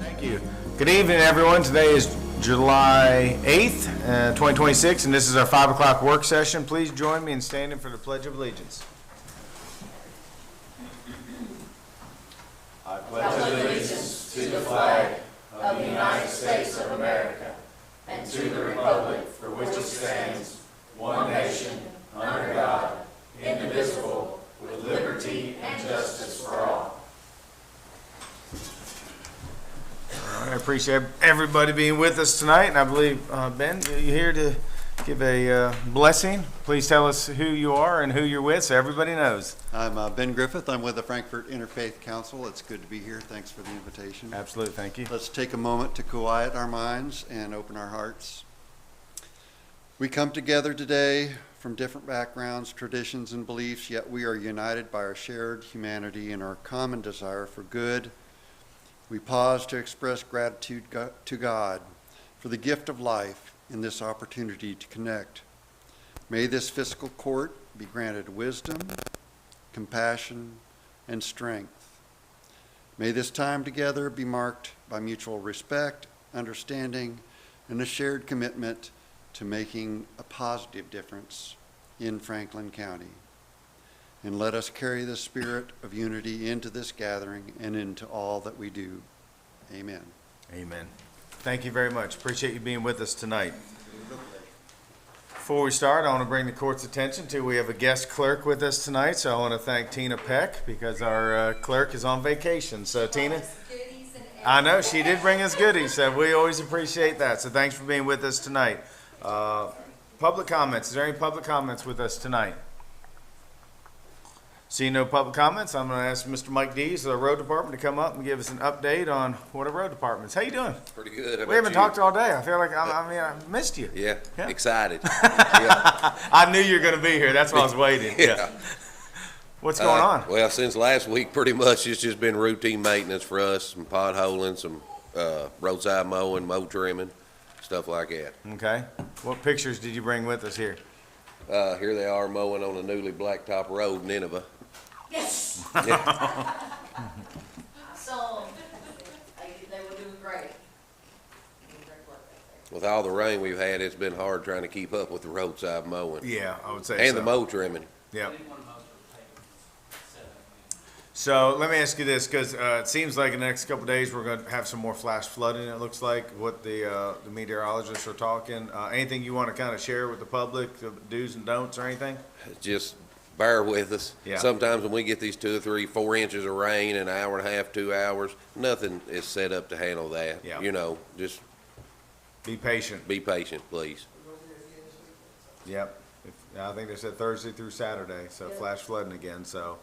Thank you. Good evening, everyone. Today is July 8th, 2026, and this is our 5 o'clock work session. Please join me in standing for the Pledge of Allegiance. I pledge allegiance to the flag of the United States of America and to the republic for which it stands, one nation, under God, indivisible, with liberty and justice for all. I appreciate everybody being with us tonight, and I believe, Ben, you're here to give a blessing. Please tell us who you are and who you're with so everybody knows. I'm Ben Griffith. I'm with the Frankfurt Interfaith Council. It's good to be here. Thanks for the invitation. Absolutely, thank you. Let's take a moment to quiet our minds and open our hearts. We come together today from different backgrounds, traditions, and beliefs, yet we are united by our shared humanity and our common desire for good. We pause to express gratitude to God for the gift of life and this opportunity to connect. May this fiscal court be granted wisdom, compassion, and strength. May this time together be marked by mutual respect, understanding, and a shared commitment to making a positive difference in Franklin County. And let us carry the spirit of unity into this gathering and into all that we do. Amen. Amen. Thank you very much. Appreciate you being with us tonight. Before we start, I want to bring the court's attention to we have a guest clerk with us tonight, so I want to thank Tina Peck because our clerk is on vacation. So Tina, I know she did bring us goodies, so we always appreciate that. So thanks for being with us tonight. Public comments. Is there any public comments with us tonight? Seeing no public comments, I'm going to ask Mr. Mike Dees of the road department to come up and give us an update on what our road department is. How you doing? Pretty good. How We haven't about you? talked all day. I feel like I missed you. Yeah, Yeah. excited. Yeah. I knew you were going to be here. That's why I was waiting. Yeah. What's going on? Well, since last week, pretty much it's just been routine maintenance for us, some potholing, some roadside mowing, mow trimming, stuff like that. Okay. What pictures did you bring with us here? Here they are mowing on a newly blacktop road in Nineveh. Yes! Yeah. So, they were doing great. With all the rain we've had, it's been hard trying to keep up with the roadside mowing Yeah, I would say and so. the mow trimming. Yeah. So let me ask you this, because it seems like in the next couple of days we're going to have some more flash flooding. It looks like what the meteorologists are talking. Anything you want to kind of share with the public, the do's and don'ts, or anything? Just bear with us. Yeah. Sometimes when we get these 2 or 3, 4 inches of rain in an hour and a half, 2 hours, nothing is set up to handle that. Yeah. You know, just Be patient. be patient, please. Yep. I think they said Thursday through Saturday, so flash flooding again. So,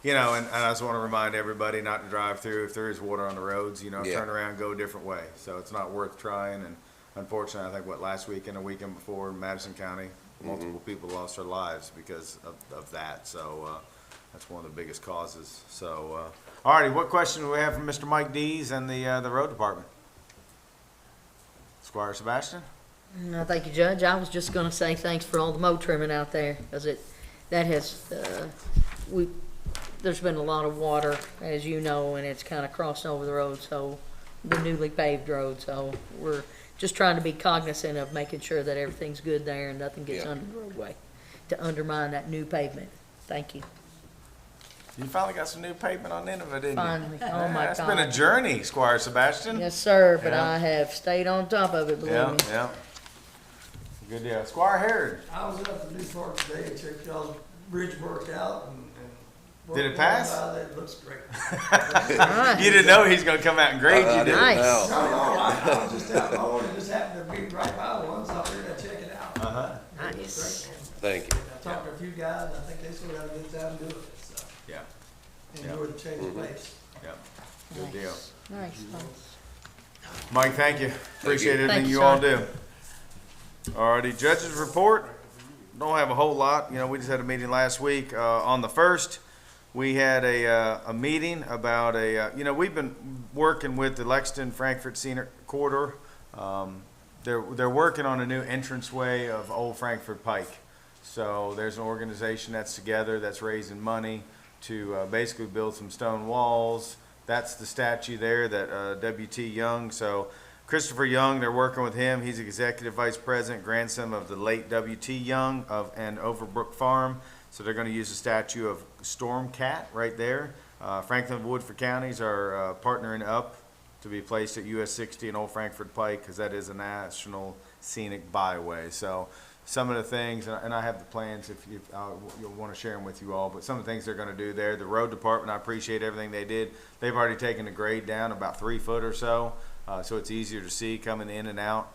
you know, and I just want to remind everybody not to drive through if there is water on the roads. You know, Yeah. turn around, go a different way. So it's not worth trying. And unfortunately, I think last week and the weekend before, in Madison County, multiple people lost their lives because of that. So that's one of the biggest causes. So, all righty, what question do we have from Mr. Mike Dees and the road department? Squire Sebastian? No, thank you, Judge. I was just gonna say thanks for all the mow trimming out there, because there's been a lot of water, as you know, and it's kind of crossed over the road, so, the newly paved road, so we're just trying to be cognizant of making sure that everything's good there and nothing gets Yeah. under the roadway to undermine that new pavement. Thank you. You finally got some new pavement on Nineveh, didn't you? Finally. Oh, my It's been a God. journey, Squire Sebastian. Yes, sir, but Yeah. I have stayed on top of it, believe Yeah, me. yeah. Good deal. Squire Herod, I was up in Newport today and checked y'all's bridge work out and. Did it pass? It looks great. Alright. you didn't know he's gonna come out and grade I you, did didn't you? Nice. know. No, I was just out mowing and just happened to be right by one, so I figured I'd check it out. Uh-huh. It looks Nice. great. Thank you. I talked to a few guys, and I think they sort of had a good time doing it, so Yeah, enjoy the change of pace. yeah. Good deal. Nice, nice. Mike, thank you. Appreciate you. everything Thank you, you all sir. do. Alrighty, judges report. Don't have a whole lot. You know, we just had a meeting last week. On the 1st, we had a meeting about you know, we've been working with the Lexington Frankfurt Scenic Corridor. They're working on a new entranceway of Old Frankfurt Pike. So there's an organization that's together that's raising money. to basically build some stone walls. That's the statue there that W.T. Young. So Christopher Young, they're working with him. He's executive vice president, grandson of the late W.T. Young of and Overbrook Farm. So they're going to use a statue of Storm Cat right there. Franklin and Woodford counties are partnering up to be placed at US 60 and Old Frankfort Pike, because that is a national scenic byway. So some of the things, and I have the plans if you'll want to share them with you all, but some of the things they're going to do there. The road department, I appreciate everything they did. They've already taken the grade down about 3 foot or so, so it's easier to see coming in and out.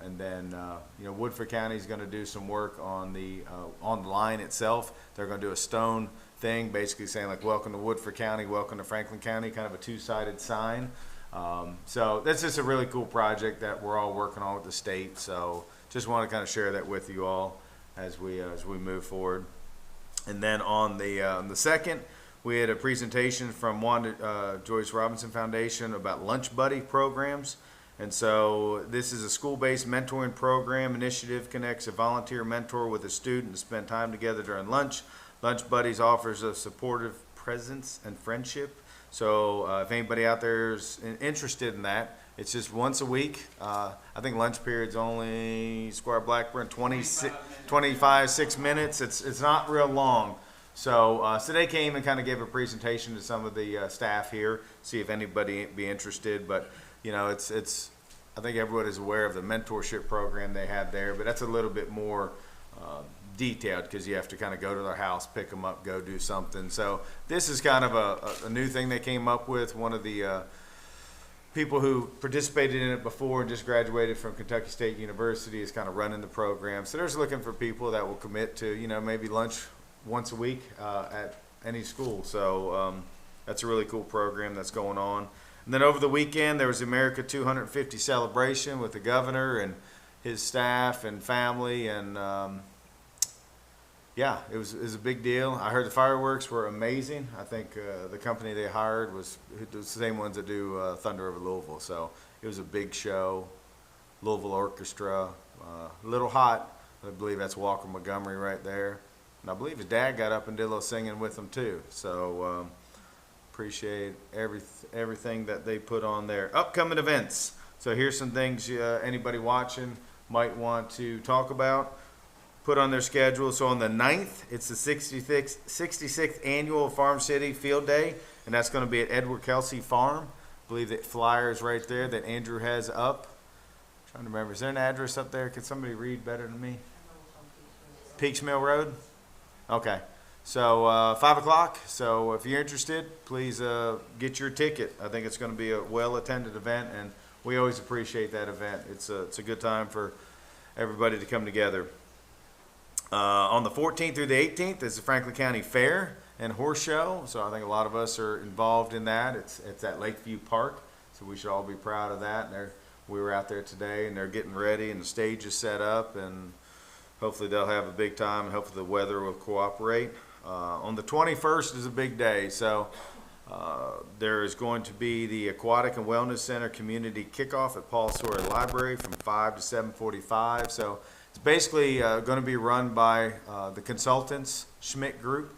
And then, Woodford County is going to do some work on the line itself. They're going to do a stone thing, basically saying like, welcome to Woodford County, welcome to Franklin County, kind of a two-sided sign. So that's just a really cool project that we're all working on with the state. So just want to kind of share that with you all as we move forward. And then on the second, we had a presentation from Wanda Joyce Robinson Foundation about Lunch Buddy programs. And so this is a school-based mentoring program. Initiative connects a volunteer mentor with a student to spend time together during lunch. Lunch Buddies offers a supportive presence and friendship. So if anybody out there is interested in that, it's just once a week. I think lunch period's only Squire Blackburn 25, 6 minutes. It's not real long. So they came and kind of gave a presentation to some of the staff here, see if anybody be interested. But it's I think everyone is aware of the mentorship program they have there, but that's a little bit more detailed because you have to kind of go to their house, pick them up, go do something. So this is kind of a new thing they came up with. One of the people who participated in it before and just graduated from Kentucky State University is kind of running the program. So they're just looking for people that will commit to, maybe lunch once a week at any school. So that's a really cool program that's going on. And then over the weekend, there was the America 250 celebration with the governor and his staff and family. And it was a big deal. I heard the fireworks were amazing. I think the company they hired was the same ones that do Thunder over Louisville. So it was a big show. Louisville Orchestra, a little hot. I believe that's Walker Montgomery right there. And I believe his dad got up and did a little singing with him too. So appreciate everything that they put on there. Upcoming events. So here's some things anybody watching might want to talk about. Put on their schedule. So on the 9th, it's the 66th annual Farm City Field Day, and that's going to be at Edward Kelsey Farm. I believe that flyer is right there that Andrew has up. I'm trying to remember, is there an address up there? Can somebody read better than me? Peaks Mill Road? Okay. So 5 o'clock. So if you're interested, please get your ticket. I think it's going to be a well-attended event, and we always appreciate that event. It's a good time for everybody to come together. On the 14th through the 18th is the Franklin County Fair and Horse Show. So I think a lot of us are involved in that. It's at Lakeview Park, so we should all be proud of that. And we were out there today, and they're getting ready, and the stage is set up, and hopefully they'll have a big time, and hopefully the weather will cooperate. On the 21st is a big day, so there is going to be the Aquatic and Wellness Center Community Kickoff at Paul Sawyer Library from 5 to 7:45. So it's basically going to be run by the consultants, Schmidt Group.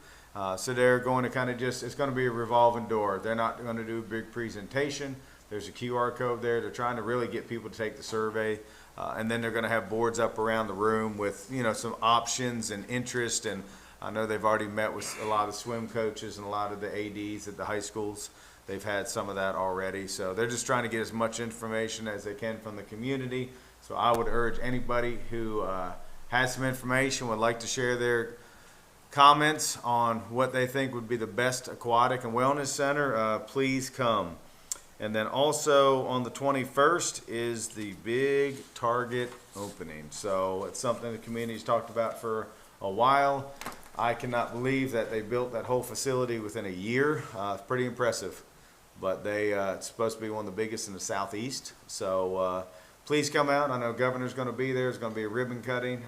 So they're going to kind of it's going to be a revolving door. They're not going to do a big presentation. There's a QR code there. They're trying to really get people to take the survey. And then they're going to have boards up around the room with, some options and interest. And I know they've already met with a lot of swim coaches and a lot of the ADs at the high schools. They've had some of that already. So they're just trying to get as much information as they can from the community. So I would urge anybody who has some information, would like to share their comments on what they think would be the best aquatic and wellness center, please come. And then also on the 21st is the big Target opening. So it's something the community's talked about for a while. I cannot believe that they built that whole facility within a year. It's pretty impressive. But it's supposed to be one of the biggest in the Southeast. So please come out. I know Governor's going to be there. There's going to be a ribbon cutting.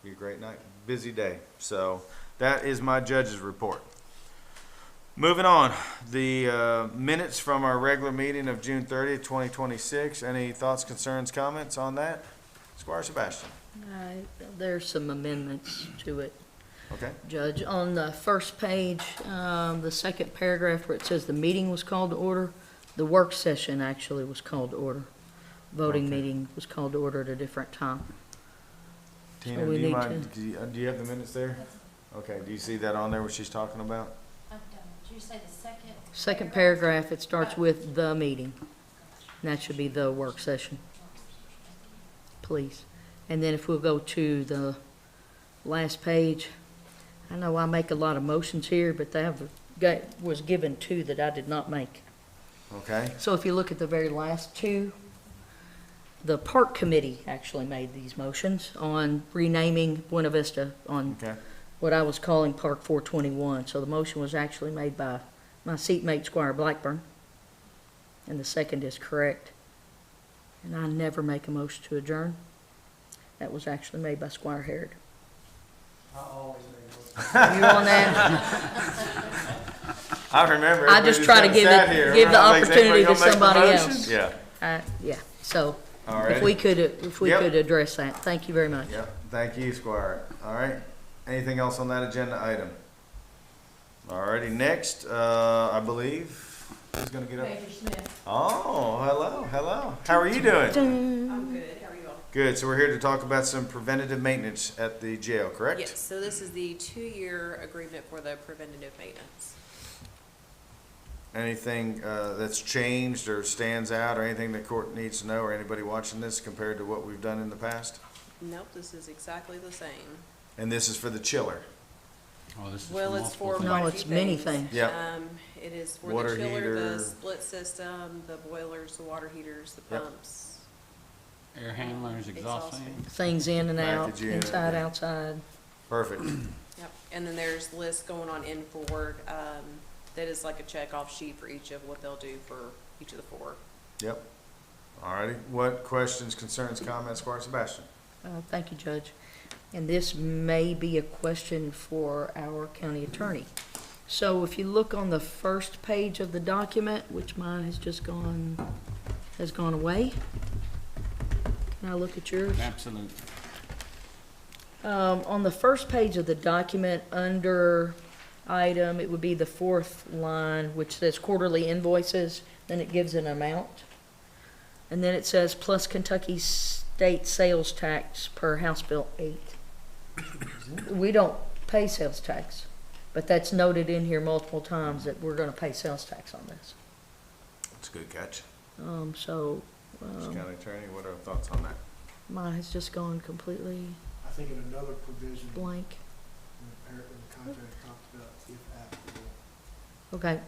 Be a great night. Busy day. So that is my judge's report. Moving on, the minutes from our regular meeting of June 30th, 2026. Any thoughts, concerns, comments on that? Squire Sebastian. There's some amendments to it. Okay. Judge, on the first page, the second paragraph where it says the meeting was called to order, the work session actually was called to order. Voting Okay. meeting was called to order at a different time. Tina, we do you need mind, do you have the minutes there? Okay, do you see that on there, what she's talking about? I don't. Did you say the second? Second paragraph, it starts with the meeting. And that should be the work session. Please. And then if we'll go to the last page, I know I make a lot of motions here, but was given two that I did not make. Okay, So if you look at the very last two, the park committee actually made these motions on renaming Buena Vista on okay, what I was calling Park 421. So the motion was actually made by my seatmate Squire Blackburn, and the second is correct. And I never make a motion to adjourn. That was actually made by Squire Harrod. I always make Are you on that? I remember. I just try to give the opportunity to somebody else. Yeah, Yeah, so all if right. we could address that, thank you very much. Yep, thank you, Squire. All right, anything else on that agenda item? All righty, next, I believe, who's gonna get up? Major Smith. Oh, hello. How are you doing? I'm good. How are you all? Good, so we're here to talk about some preventative maintenance at the jail, correct? Yes, so this is the 2-year agreement for the preventative maintenance. Anything that's changed or stands out, or anything the court needs to know, or anybody watching this compared to what we've done in the past? Nope, this is exactly the same. And this is for the chiller? Oh, this is Well, for it's for multiple No, quite a it's few many things. things. Yep. It is for Water the chiller, heater. the split system, the boilers, the water heaters, the Yep. pumps. air handlers, exhaust Exhaust fans. Things in and out, Packaging, inside, yeah. outside. Perfect. Yep, and then there's lists going on in forward, that is like a check-off sheet for each of what they'll do for each of the 4. Yep. All righty, what questions, concerns, comments, Squire Sebastian? Thank you, Judge. And this may be a question for our county attorney. So if you look on the first page of the document, which mine has gone away. Can I look at yours? Absolutely. On the first page of the document, under item, it would be the 4th line, which says quarterly invoices, then it gives an amount. And then it says plus Kentucky state sales tax per House Bill 8. We don't pay sales tax, but that's noted in here multiple times that we're gonna pay sales tax on this. That's a good catch. So, Mr. County Attorney, what are your thoughts on that? mine has just gone completely I think in another provision, blank. the contract talked about if applicable. Okay,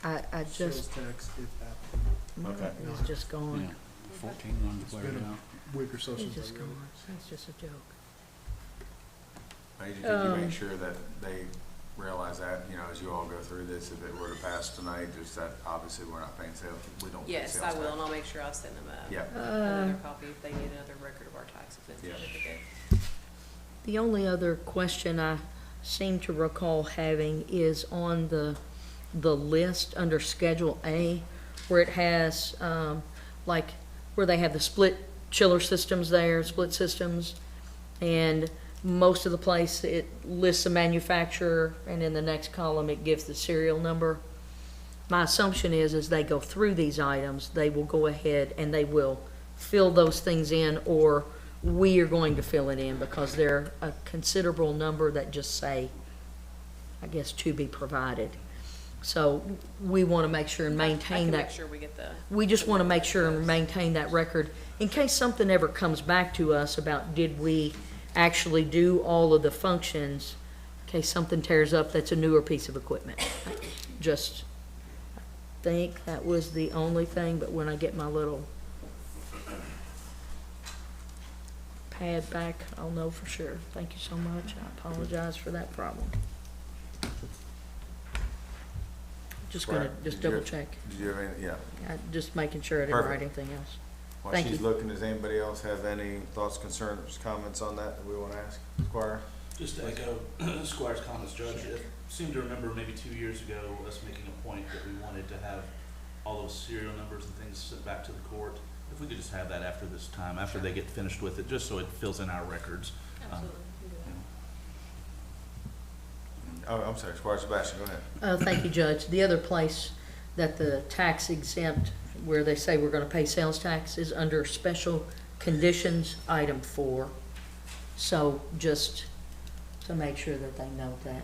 I Sales just, tax if applicable. Okay. it's just Yeah, gone. 14 ones It's cleared been out. a week or so It's since I just read gone. it. That's just a joke. Did you make sure that they realize that, you know, as you all go through this, if it were to pass tonight, just that obviously we're not paying sales, we don't pay sales Yes, tax. I will, and I'll make sure I send them Yeah. another copy if they need another record of our tax expense Yeah. certificate. The only other question I seem to recall having is on the list under Schedule A, where it has, like, where they have the split chiller systems there, split systems, and most of the place it lists the manufacturer, and in the next column it gives the serial number. My assumption is as they go through these items, they will go ahead and they will fill those things in, or we are going to fill it in, because there are a considerable number that just say, I guess, to be provided. So we want to make sure and I maintain can that. make sure we get the. We just want to make sure and maintain that record in case something ever comes back to us about did we actually do all of the functions, in case something tears up that's a newer piece of equipment. Just think that was the only thing, but when I get my little pad back, I'll know for sure. Thank you so much. I apologize for that problem. Just gonna, Right. just Did you double have- check. Did you have any, yeah. Just making sure I didn't write Perfect. anything else. While Thank she's you. looking, does anybody else have any thoughts, concerns, comments on that we want to ask? Squire? Just to echo Squire's comments, Judge, I seem to remember maybe 2 years ago us making a point that we wanted to have all those serial numbers and things sent back to the court. If we could just have that after this time, after they get finished with it, just so it fills in our records. Absolutely. we can do oh, I'm sorry, Squire Sebastian, go ahead. Thank you, Judge. The other place that the tax exempt, where they say we're gonna pay sales tax, is under special conditions, item 4. So just to make sure that they know that.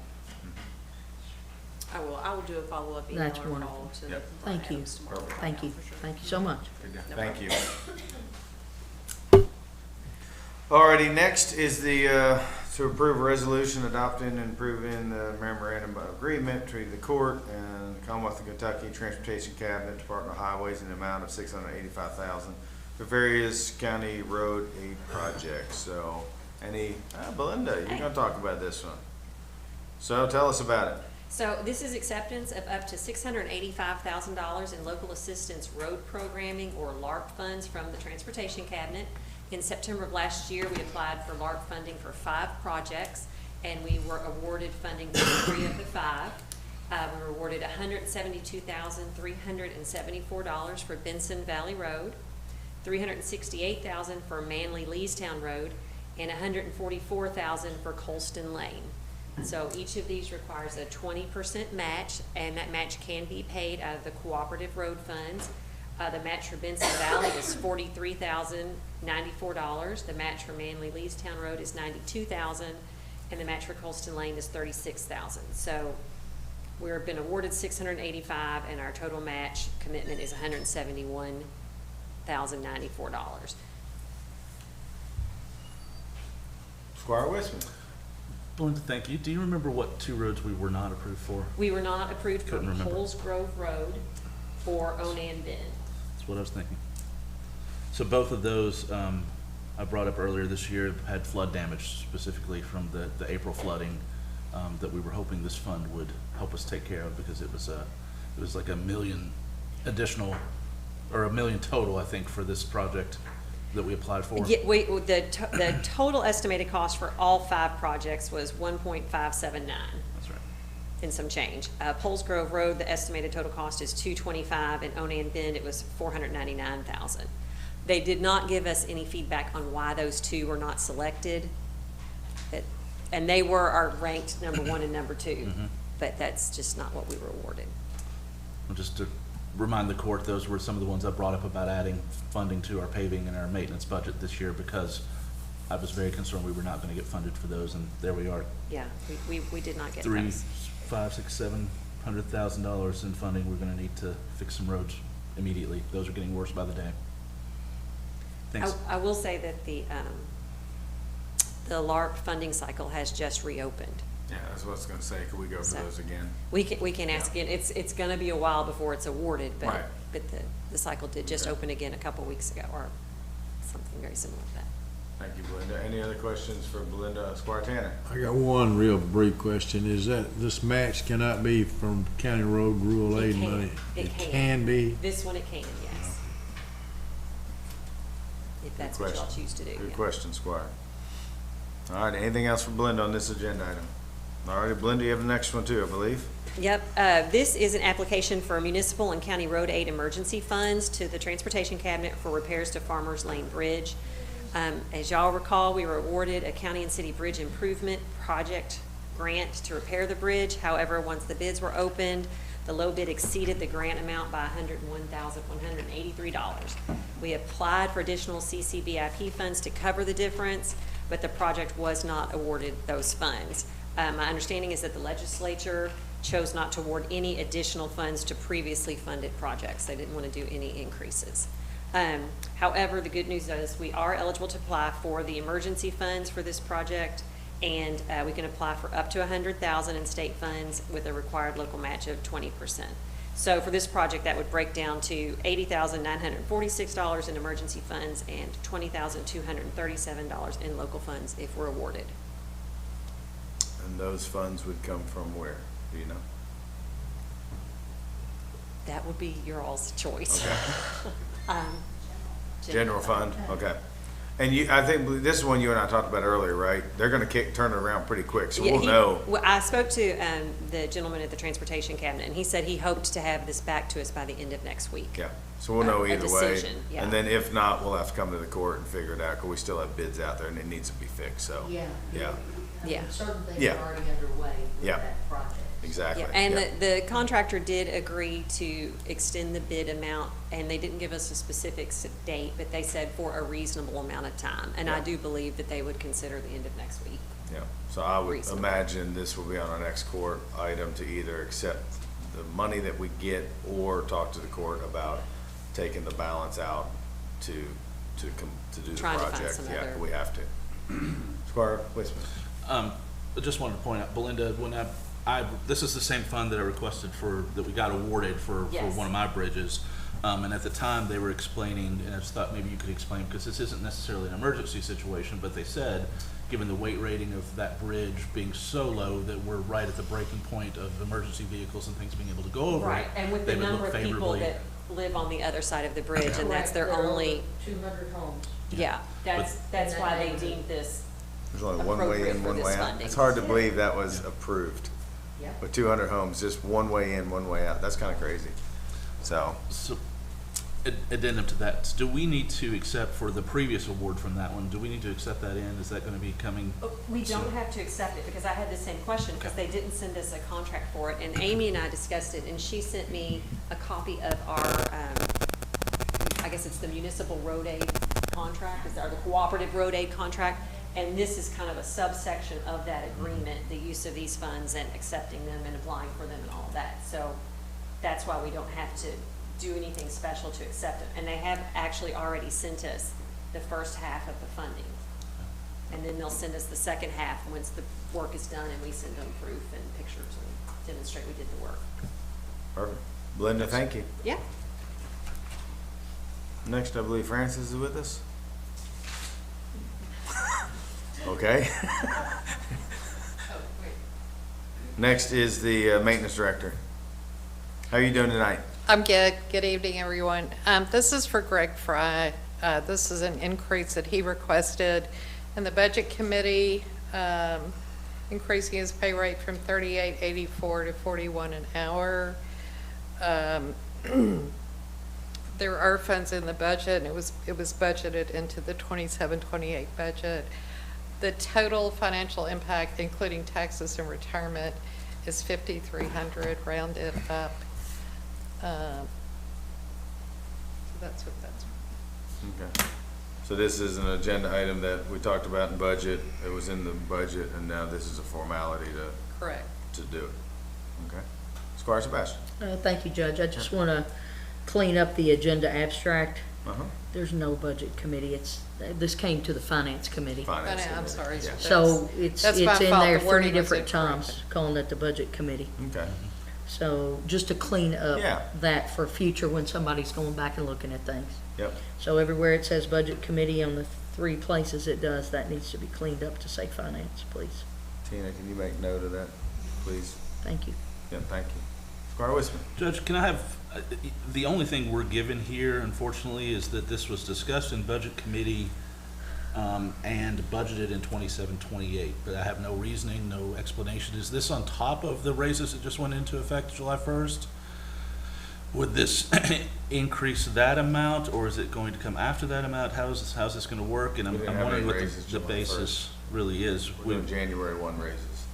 I will do a follow-up email That's or wonderful. call to. Yep. Thank you. Adams tomorrow. Thank you. For sure. Thank you so much. No Thank you. Alrighty, next is the, to approve a resolution adopting and approving the memorandum of agreement between the court and the Commonwealth of Kentucky Transportation Cabinet, Department of Highways, in the amount of $685,000 for various county road aid projects. So, Belinda, you're gonna talk about this one. So tell us about it. So this is acceptance of up to $685,000 in local assistance road programming or LARP funds from the Transportation Cabinet. In September of last year, we applied for LARP funding for 5 projects, and we were awarded funding for 3 of the 5. We were awarded $172,374 for Benson Valley Road, $368,000 for Manly Leestown Road, and $144,000 for Colston Lane. So each of these requires a 20% match, and that match can be paid out of the cooperative road funds. The match for Benson Valley is $43,094. The match for Manly Leestown Road is $92,000, and the match for Colston Lane is $36,000. So we've been awarded $685,000, and our total match commitment is $171,094. Squire Westman. Belinda, thank you. Do you remember what 2 roads we were not approved for? We were not approved for Couldn't remember. Coles Grove Road or Onan Bend. That's what I was thinking. So both of those, I brought up earlier this year, had flood damage specifically from the April flooding, that we were hoping this fund would help us take care of, because it was like $1 million additional, or $1 million total, I think, for this project that we applied for. Yeah, the total estimated cost for all 5 projects was $1.579. That's right. And some change. Poles Grove Road, the estimated total cost is $225, and Onan Bend, it was $499,000. They did not give us any feedback on why those 2 were not selected. And they were ranked number 1 and number 2, but that's just not what we were awarded. Well, just to remind the court, those were some of the ones I brought up about adding funding to our paving and our maintenance budget this year, because I was very concerned we were not gonna get funded for those, and there we are. Yeah, we did not get $300,000, those. $500,000, $700,000 in funding. We're gonna need to fix some roads immediately. Those are getting worse by the day. Thanks. I will say that the LARP funding cycle has just reopened. Yeah, that's what I was gonna say. Could we go for So- those again? We can ask again. It's gonna be a while before it's awarded, Right. but the cycle did just Okay. open again a couple weeks ago, or something very similar to that. Thank you, Belinda. Any other questions for Belinda? Squire Tanner? I got one real brief question. Is that this match cannot be from county road rural It aid can. money? It can. Can be? This one it can, yes. If that's Good what y'all question. choose to do. Good yeah. question, Squire. All right, anything else for Belinda on this agenda item? All right, Belinda, you have the next one too, I believe. Yep, this is an application for municipal and county road aid emergency funds to the Transportation Cabinet for repairs to Farmers Lane Bridge. As y'all recall, we were awarded a county and city bridge improvement project grant to repair the bridge. However, once the bids were opened, the low bid exceeded the grant amount by $101,183. We applied for additional CCBIP funds to cover the difference, but the project was not awarded those funds. My understanding is that the legislature chose not to award any additional funds to previously funded projects. They didn't want to do any increases. However, the good news is we are eligible to apply for the emergency funds for this project, and we can apply for up to $100,000 in state funds with a required local match of 20%. So for this project, that would break down to $80,946 in emergency funds and $20,237 in local funds if we're awarded. And those funds would come from where? Do you know? That would be your all's choice. Okay. General fund, okay. And I think this is one you and I talked about earlier, right? They're gonna turn it around pretty quick, so Yeah, we'll know. Well, I spoke to the gentleman at the Transportation Cabinet, and he said he hoped to have this back to us by the end of next week. Yeah, so we'll know A either way. decision, yeah. And then if not, we'll have to come to the court and figure it out, because we still have bids out there and it needs to be fixed, so. Yeah. Yeah. I mean, Yeah. certain things Yeah. are already underway with Yeah. that project. Exactly. Yeah, and yeah. the contractor did agree to extend the bid amount, and they didn't give us a specific date, but they said for a reasonable amount of time. And I Yeah. do believe that they would consider the end of next week. Yeah, so I would Reasonable. imagine this will be on our next court item to either accept the money that we get or talk to the court about taking the balance out to do the Trying to find project. some Yeah, other- we have to. Squire Wiseman. I just wanted to point out, Belinda, when this is the same fund that I requested that we got awarded for Yes. one of my bridges. And at the time, they were explaining, and I just thought maybe you could explain, because this isn't necessarily an emergency situation, but they said, given the weight rating of that bridge being so low that we're right at the breaking point of emergency vehicles and things being able to go over it, And with they the would number look of people favorably. that live on the other side of the bridge, and that's Correct. their There are only, over 200 homes. yeah, that's But- why they deemed this, There's only one way Appropriate in, for one this way out. funding. It's hard to believe that was approved. Yep. With 200 homes, just one way in, one way out. That's kind of crazy. So, So, addendum to that, do we need to accept for the previous award from that one, do we need to accept that in? Is that gonna be coming? we don't have to accept it, because I had the same question, because they didn't send us a contract for it, and Amy and I discussed it, and she sent me a copy of our, I guess it's the municipal road aid contract, or the cooperative road aid contract, and this is kind of a subsection of that agreement, the use of these funds and accepting them and applying for them and all of that. So that's why we don't have to do anything special to accept it. And they have actually already sent us the first half of the funding. And then they'll send us the second half once the work is done, and we send them proof and pictures and demonstrate we did the work. perfect. Belinda, thank you. Yeah. Next, I believe Francis is with us. Okay. Next is the maintenance director. How are you doing tonight? I'm good. Good evening, everyone. This is for Greg Fry. This is an increase that he requested in the Budget Committee, increasing his pay rate from $38.84 to $41 an hour. There are funds in the budget, and it was budgeted into the 27-28 budget. The total financial impact, including taxes and retirement, is $5,300 rounded up. So that's what that's. Okay. So this is an agenda item that we talked about in budget. It was in the budget, and now this is a formality Correct. to do it. Okay. Squire Sebastian. Thank you, Judge. I just want to clean up the agenda abstract. Uh-huh. There's no budget committee. This came to the finance committee. Finance. I'm sorry. Yeah. So it's That's in my fault. there The wording 3 was different incorrect. times, calling it the budget committee. Okay. So just to clean Yeah. up that for future when somebody's going back and looking at things. Yep. So everywhere it says budget committee on the 3 places it does, that needs to be cleaned up to say finance, please. Tina, can you make note of that, please? Thank you. Yeah, thank you. Squire Wisman. Judge, can I have, the only thing we're given here, unfortunately, is that this was discussed in Budget Committee and budgeted in 27-28, but I have no reasoning, no explanation. Is this on top of the raises that just went into effect July 1st? Would this increase that amount, or is it going to come after that amount? How's this going to work? And We I'm didn't have wondering any what raises the July basis really is. We're doing January 1 raises.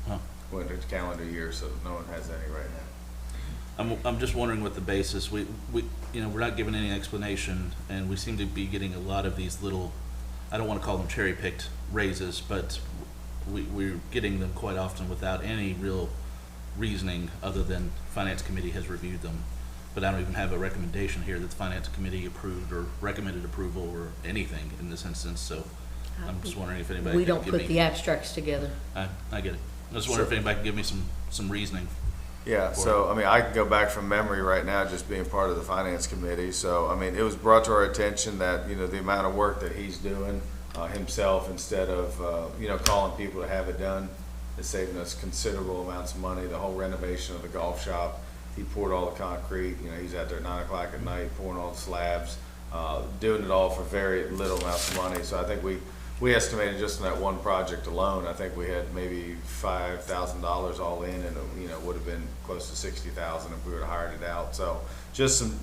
Huh. Went to calendar year, so no one has any right now. I'm just wondering what the basis, we're not given any explanation, and we seem to be getting a lot of these little, I don't want to call them cherry-picked raises, but we're getting them quite often without any real reasoning other than Finance Committee has reviewed them. But I don't even have a recommendation here that the Finance Committee approved or recommended approval or anything in this instance, so I'm just wondering if anybody We can don't give put me. the abstracts together. I get it. I just wonder if anybody can give me some reasoning. Yeah, so, I mean, I can go back from memory right now, just being part of the finance committee. So, I mean, it was brought to our attention that, the amount of work that he's doing himself, instead of, calling people to have it done, is saving us considerable amounts of money. The whole renovation of the golf shop, he poured all the concrete, he's out there at 9 o'clock at night pouring all the slabs, doing it all for very little amounts of money. So I think we estimated just in that one project alone, I think we had maybe $5,000 all in, and it would have been close to $60,000 if we would have hired it out. So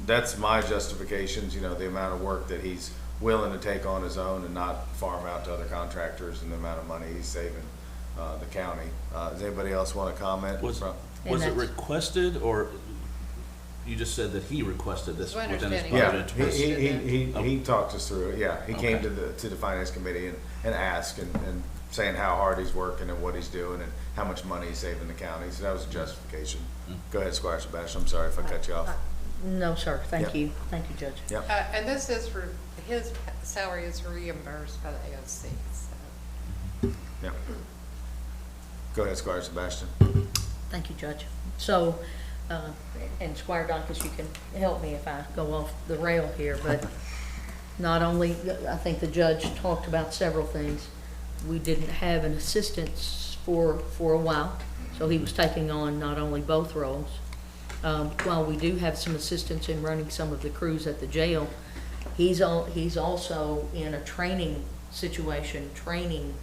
that's my justifications, the amount of work that he's willing to take on his own and not farm out to other contractors, and the amount of money he's saving the county. Does anybody else want to comment? Was from- it that's- requested, or you just said that he requested this My within his understanding budget? Yeah, he talked us through it, yeah. He came Okay. to the finance committee and asked and saying how hard he's working and what he's doing and how much money he's saving the county. So that was a justification. Go ahead, Squire Sebastian. I'm sorry if I cut you off. No, sir, thank Yep. you, thank you, Judge. Yep. And this is for, his salary is reimbursed by the AOC, so. Yep. Go ahead, Squire Sebastian. Thank you, Judge. So, and Squire Donkus, you can help me if I go off the rail here, but not only, I think the judge talked about several things. We didn't have an assistant for a while, so he was taking on not only both roles. While we do have some assistance in running some of the crews at the jail, he's also in a training situation, training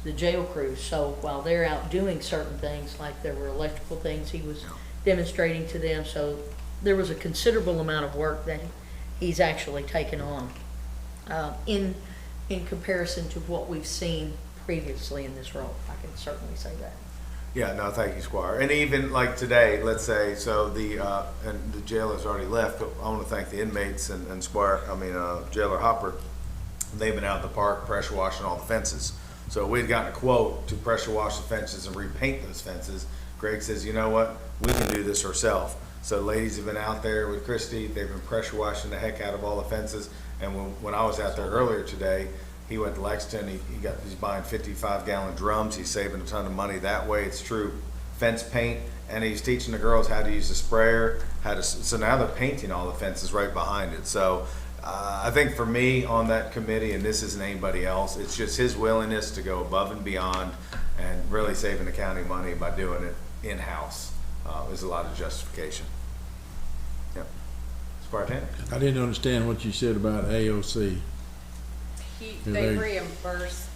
the jail crews. So while they're out doing certain things, like there were electrical things he was demonstrating to them, so there was a considerable amount of work that he's actually taken on in comparison to what we've seen previously in this role. I can certainly say that. Yeah, no, thank you, Squire. And even like today, let's say, so and the jail has already left, but I want to thank the inmates and Squire, Jailer Hopper. They've been out in the park pressure washing all the fences. So we'd gotten a quote to pressure wash the fences and repaint those fences. Greg says, you know what, we can do this ourselves. So ladies have been out there with Christy, they've been pressure washing the heck out of all the fences. And when I was out there earlier today, he went to Lexington, he's buying 55-gallon drums, he's saving a ton of money that way. It's true fence paint, and he's teaching the girls how to use the sprayer, so now they're painting all the fences right behind it. So I think for me on that committee, and this isn't anybody else, it's just his willingness to go above and beyond and really saving the county money by doing it in-house. There's a lot of justification. Yep. Spartan? I didn't understand what you said about AOC. They reimburse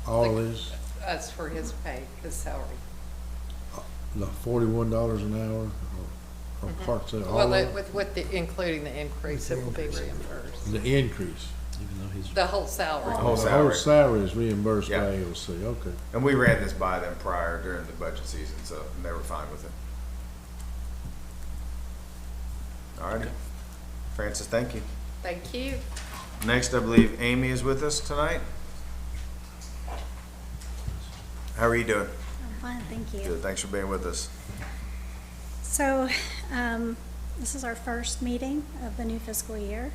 All this, us for his pay, his salary. the $41 an hour, or parts of it, all Well, of it? with the, including the increase, it will be reimbursed. The increase. Even though he's The whole salary. The whole The whole salary. salary is reimbursed by Yeah. AOC, okay. And we ran this by them prior during the budget season, so they were fine with it. All righty. Francis, thank you. Thank you. Next, I believe Amy is with us tonight. How are you doing? I'm fine, thank you. Good, thanks for being with us. So, this is our first meeting of the new fiscal year,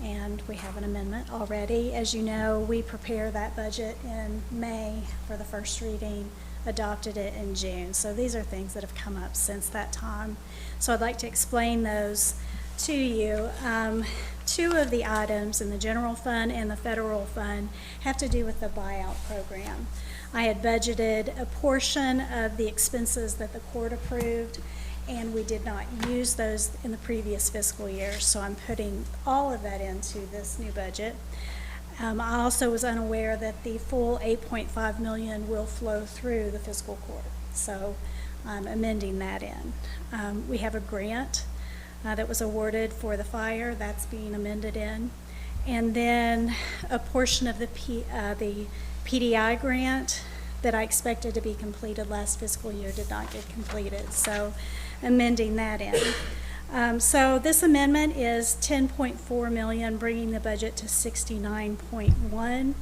and we have an amendment already. As you know, we prepare that budget in May for the first reading, adopted it in June. So these are things that have come up since that time. So I'd like to explain those to you. Two of the items in the general fund and the federal fund have to do with the buyout program. I had budgeted a portion of the expenses that the court approved, and we did not use those in the previous fiscal year, so I'm putting all of that into this new budget. I also was unaware that the full $8.5 million will flow through the fiscal court, so I'm amending that in. We have a grant that was awarded for the fire, that's being amended in. And then a portion of the PDI grant that I expected to be completed last fiscal year did not get completed, so amending that in. So this amendment is $10.4 million, bringing the budget to $69.1.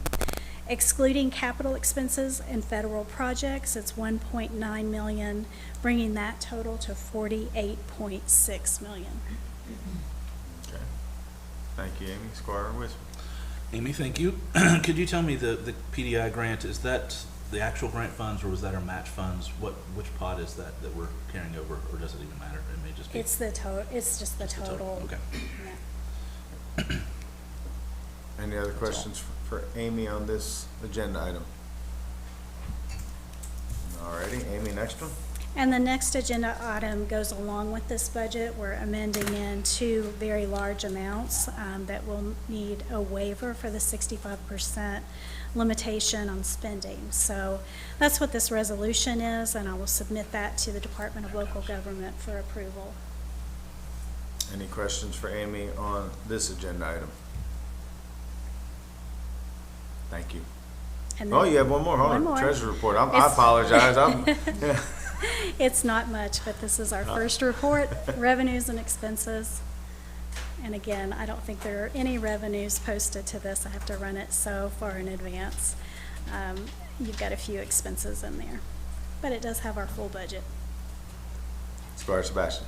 Excluding capital expenses and federal projects, it's $1.9 million, bringing that total to $48.6 million. Okay. Thank you, Amy. Squire Wisdom. Amy, thank you. Could you tell me the PDI grant, is that the actual grant funds or was that our match funds? Which pot is that we're carrying over, or does it even matter? It may just be. It's the total, it's just the total. Okay. Yeah. Any other questions for Amy on this agenda item? All righty, Amy, next one. And the next agenda item goes along with this budget. We're amending in two very large amounts that will need a waiver for the 65% limitation on spending. So that's what this resolution is, and I will submit that to the Department of Local Government for approval. Any questions for Amy on this agenda item? Thank you. And then Oh, you have one more, hold One on, more. treasury report, I It's- apologize, I'm, yeah. It's not much, but this is our first report, revenues and expenses. And again, I don't think there are any revenues posted to this. I have to run it so far in advance. You've got a few expenses in there, but it does have our full budget. Squire Sebastian.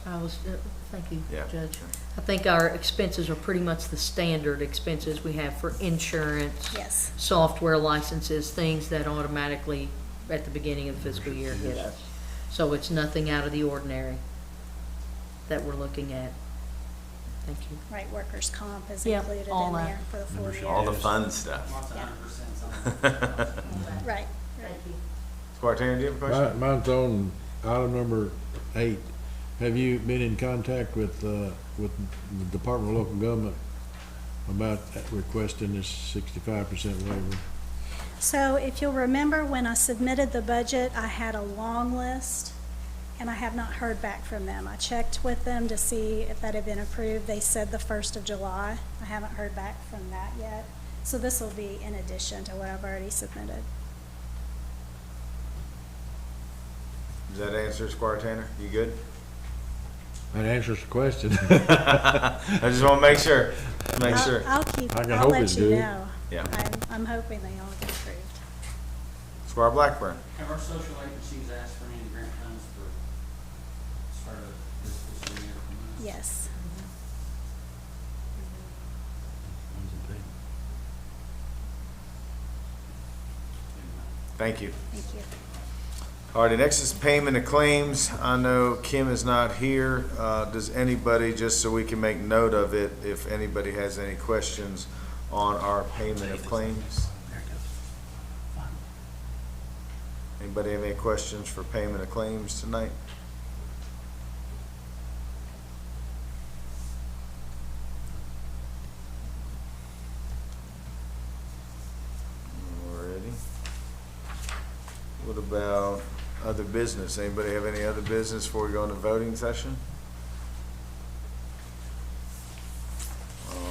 Thank you, Yeah. Judge. I think our expenses are pretty much the standard expenses we have for insurance. Yes. Software licenses, things that automatically, at the beginning of the fiscal year, hit us. So it's nothing out of the ordinary that we're looking at. Thank you. Right, workers' comp is Yeah, included all in that. there for the full year. All the fun stuff. Right. Squire Tanner, do you have a question? Mine's on item number 8. Have you been in contact with the Department of Local Government about requesting this 65% waiver? So if you'll remember, when I submitted the budget, I had a long list, and I have not heard back from them. I checked with them to see if that had been approved. They said the 1st of July. I haven't heard back from that yet. So this will be in addition to what I've already submitted. Does that answer Squire Tanner? You good? That answers the question. I just want to make sure, I'll keep, I can I'll hope let it's you good. know. Yeah. I'm hoping they all get approved. Squire Blackburn. Have our social agencies asked for any grant funds for start of this fiscal year from us? Yes. Thank you. Thank you. All righty, next is payment of claims. I know Kim is not here. Does anybody, just so we can make note of it, if anybody has any questions on our payment of claims? Anybody have any questions for payment of claims tonight? Alrighty. What about other business? Anybody have any other business before we go into voting session?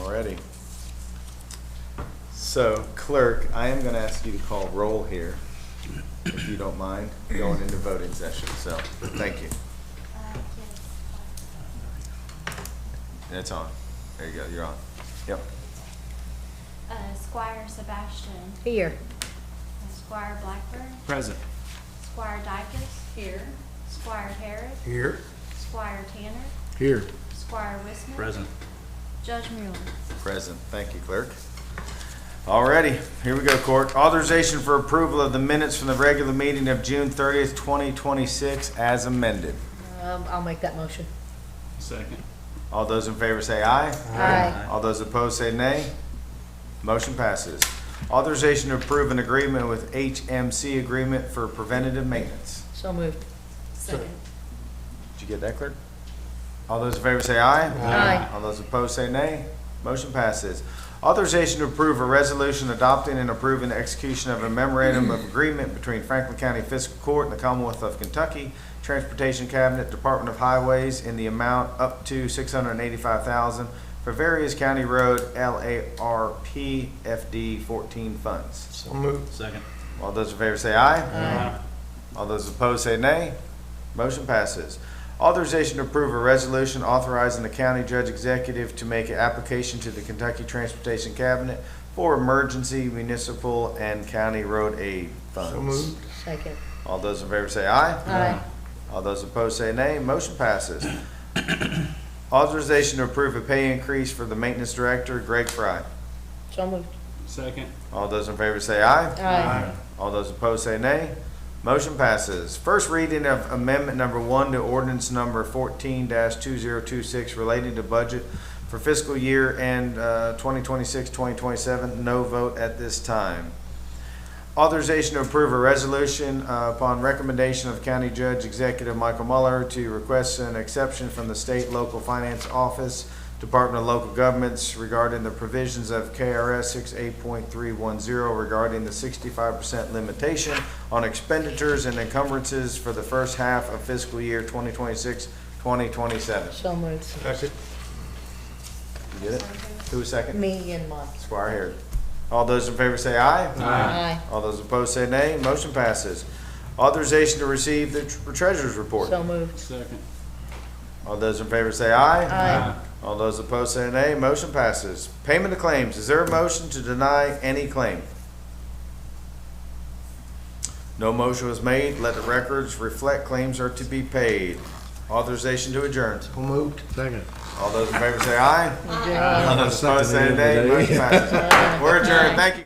Alrighty. So, clerk, I am gonna ask you to call roll here, if you don't mind, going into voting session, so, thank you. It's on. There you go, you're on. Yep. Squire Sebastian, Here. Squire Blackburn, Present. Squire Dykus. Here. Squire Harris, Here. Squire Tanner, Here. Squire Wisner. Present. Judge Mueller. Present. Thank you, clerk. Alrighty, here we go, court. Authorization for approval of the minutes from the regular meeting of June 30th, 2026, as amended. I'll make that motion. Second. All those in favor say aye. Aye. All those opposed say nay. Motion passes. Authorization to approve an agreement with HMC Agreement for Preventative Maintenance. So moved. Second. Did you get that, clerk? All those in favor say aye. Aye. All those opposed say nay. Motion passes. Authorization to approve a resolution adopting and approving the execution of a memorandum of agreement between Franklin County Fiscal Court and the Commonwealth of Kentucky Transportation Cabinet, Department of Highways, in the amount up to $685,000 for various county road LARP FD 14 funds. So moved. Second. All those in favor say aye. All those opposed say nay. Motion passes. Authorization to approve a resolution authorizing the county judge executive to make an application to the Kentucky Transportation Cabinet for emergency municipal and county road aid funds. So moved. Second. All those in favor say aye. Aye. All those opposed say nay. Motion passes. Authorization to approve a pay increase for the maintenance director, Greg Fry. So moved. Second. All those in favor say aye. Aye. All those opposed say nay. Motion passes. First reading of amendment number 1 to ordinance number 14-2026 relating to budget for fiscal year end 2026-2027. No vote at this time. Authorization to approve a resolution upon recommendation of County Judge Executive Michael Muller to request an exception from the State Local Finance Office, Department of Local Governments regarding the provisions of KRS 68.310 regarding the 65% limitation on expenditures and encumbrances for the first half of fiscal year 2026-2027. So moved. That's it. You get it? Who was second? Me and Mike. Squire Harris. All those in favor say aye. Aye. All those opposed say nay. Motion passes. Authorization to receive the treasurer's report. So moved. Second. All those in favor say aye. Aye. All those opposed say nay. Motion passes. Payment of claims. Is there a motion to deny any claim? No motion was made. Let the records reflect claims are to be paid. Authorization to adjourn. So moved. Second. All those in favor say aye. Aye. All those opposed say nay. Motion passes. We're adjourned. Thank you.